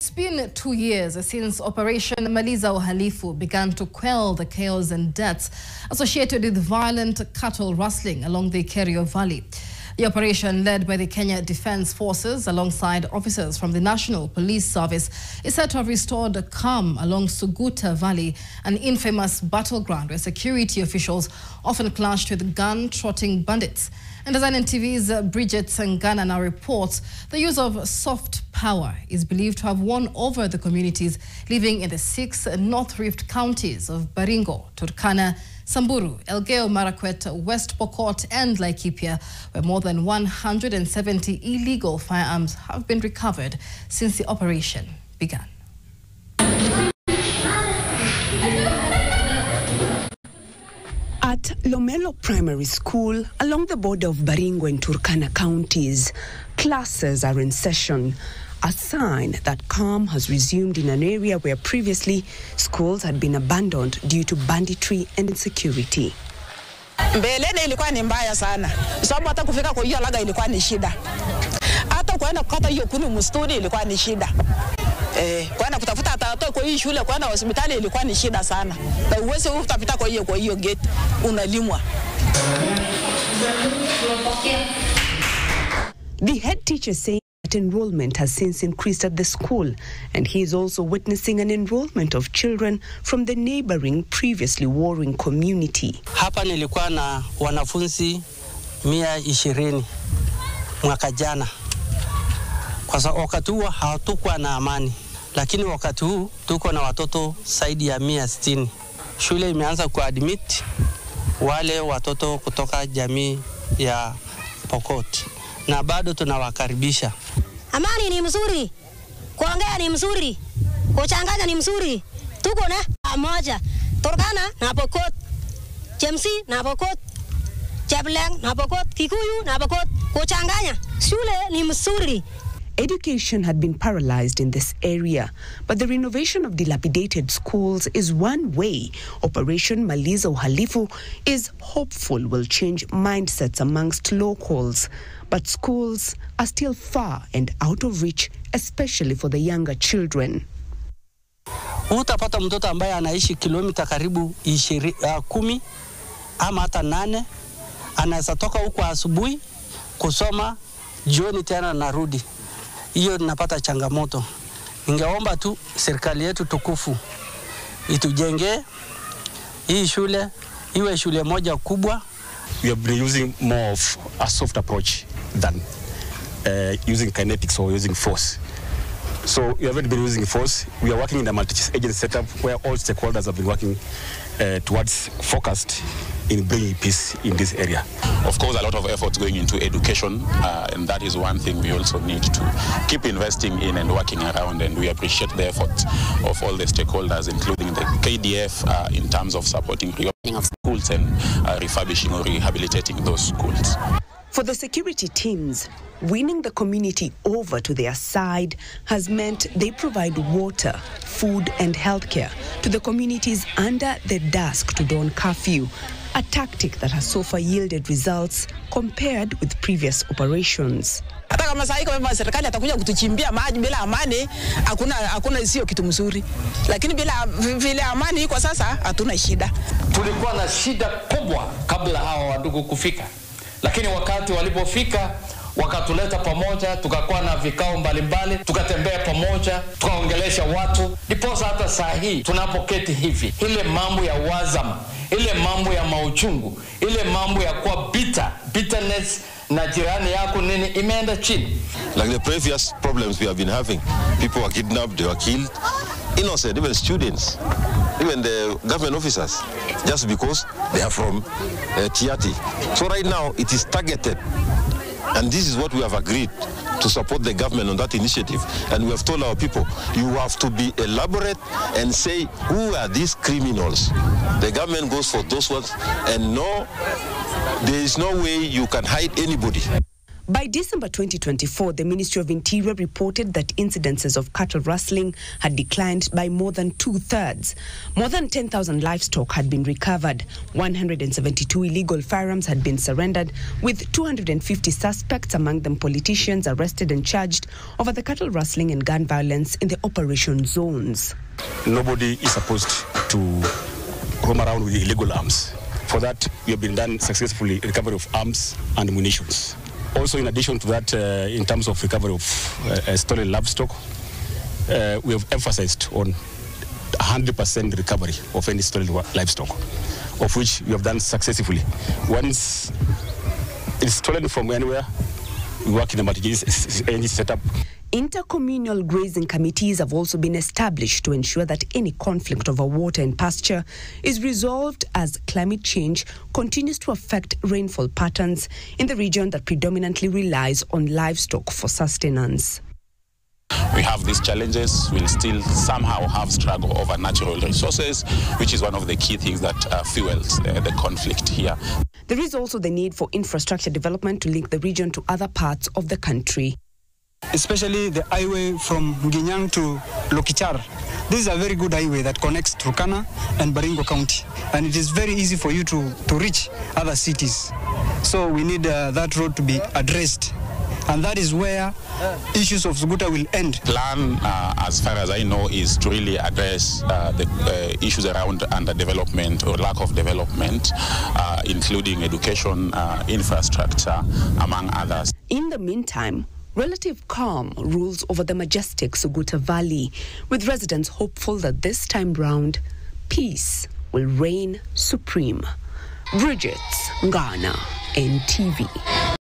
It's been 2 years since Operation Maliza Uhalifu began to quell the chaos and deaths associated with violent cattle rustling along the Kerio Valley. The operation, led by the Kenya Defence Forces alongside officers from the National Police Service, is said to have restored calm along Suguta Valley, an infamous battleground where security officials often clashed with gun-trotting bandits. And as NTV's Bridget Sangana now reports, the use of soft power is believed to have won over the communities living in the 6 North Rift counties of Baringo, Turkana, Samburu, Elgeyo Marakwet, West Pokot and Laikipia, where more than 170 illegal firearms have been recovered since the operation began. At Lomelo Primary School, along the border of Baringo and Turkana counties, classes are in session, a sign that calm has resumed in an area where previously schools had been abandoned due to banditry and insecurity. Mbeleni ilikuwa ni mbaya sana. Sababu hata kufika kwa hiyo laga ilikuwa ni shida. Hata kwenda kukata hiyo kuni msituni ilikuwa ni shida. Kwenda kutafuta hata kwa hii shule, kwenda hospitali ilikuwa ni shida sana. Na uweze utapita kwa hiyo gate unalimwa. The head teacher saying that enrollment has since increased at the school, and he is also witnessing an enrollment of children from the neighboring previously warring community. Hapa nilikuwa na wanafunzi 120 mwaka jana. Kwa sababu wakati huo hatukuwa na amani, lakini wakati huu tuko na watoto zaidi ya 160. Shule imeanza kuadmit wale watoto kutoka jamii ya Pokot, na bado tunawakaribisha. Amani ni mzuri, kuongea ni mzuri, kuchanganya ni mzuri. Tuko na pamoja, Turkana na Pokot, Jemsi na Pokot, Chableng na Pokot, Kikuyu na Pokot, kuchanganya. Shule ni mzuri. Education had been paralyzed in this area, but the renovation of dilapidated schools is one way Operation Maliza Uhalifu is hopeful will change mindsets amongst locals. But schools are still far and out of reach, especially for the younger children. Utapata mtoto ambaye anaishi kilomita karibu 10 ama hata 8, anaweza toka huko asubuhi kusoma, jioni tena narudi. Hiyo napata changamoto. Ningeomba tu serikali yetu tukufu itujenge hii shule iwe shule moja kubwa. We have been using more of a soft approach than using kinetics or using force. So we haven't been using force. We are working in a multi-agency setup where all stakeholders have been working towards focused in bringing peace in this area. Of course, a lot of efforts going into education, and that is one thing we also need to keep investing in and working around, and we appreciate the efforts of all the stakeholders, including the KDF, in terms of supporting reopening of schools and refurbishing or rehabilitating those schools. For the security teams, winning the community over to their side has meant they provide water, food and healthcare to the communities under the dusk to dawn curfew, a tactic that has so far yielded results compared with previous operations. Hata kama sasa kama serikali atakuja kutuchimbia maji bila amani, hakuna sio kitu mzuri. Lakini bila vile amani iko sasa hatuna shida. Tulikuwa na shida kubwa kabla hawa wadugu kufika. Lakini wakati walipofika wakatuleta pamoja, tukakuwa na vikao mbalimbali, tukatembea pamoja, tukaongelesha watu. Ndiposa hata saa hii tunapoketi hivi, ile mambo ya wazam, ile mambo ya mauchungu, ile mambo ya kuwa bitterness na jirani yako nini imeenda chini. Like the previous problems we have been having, people were kidnapped, they were killed, innocent, even students, even the government officers, just because they are from Tiati. So right now it is targeted, and this is what we have agreed to support the government on that initiative. And we have told our people, you have to be elaborate and say, who are these criminals? The government goes for those ones, and no, there is no way you can hide anybody. By December 2024, the Ministry of Interior reported that incidences of cattle rustling had declined by more than 2/3. More than 10,000 livestock had been recovered. 172 illegal firearms had been surrendered, with 250 suspects, among them politicians, arrested and charged over the cattle rustling and gun violence in the operation zones. Nobody is supposed to roam around with illegal arms. For that, we have been done successfully recovery of arms and munitions. Also, in addition to that, in terms of recovery of stolen livestock, we have emphasized on 100% recovery of any stolen livestock, of which we have done successfully. Once it's stolen from anywhere, we work in a multi-agency setup. Intercommunal grazing committees have also been established to ensure that any conflict over water and pasture is resolved as climate change continues to affect rainfall patterns in the region that predominantly relies on livestock for sustenance. We have these challenges. We'll still somehow have struggle over natural resources, which is one of the key things that fuels the conflict here. There is also the need for infrastructure development to link the region to other parts of the country. Especially the highway from Ginyang to Lokichar. This is a very good highway that connects Turkana and Baringo County, and it is very easy for you to reach other cities. So we need that road to be addressed, and that is where issues of Suguta will end. Plan, as far as I know, is to really address the issues around underdevelopment or lack of development, including education, infrastructure, among others. In the meantime, relative calm rules over the majestic Suguta Valley, with residents hopeful that this time round, peace will reign supreme. Bridget Ngana, NTV.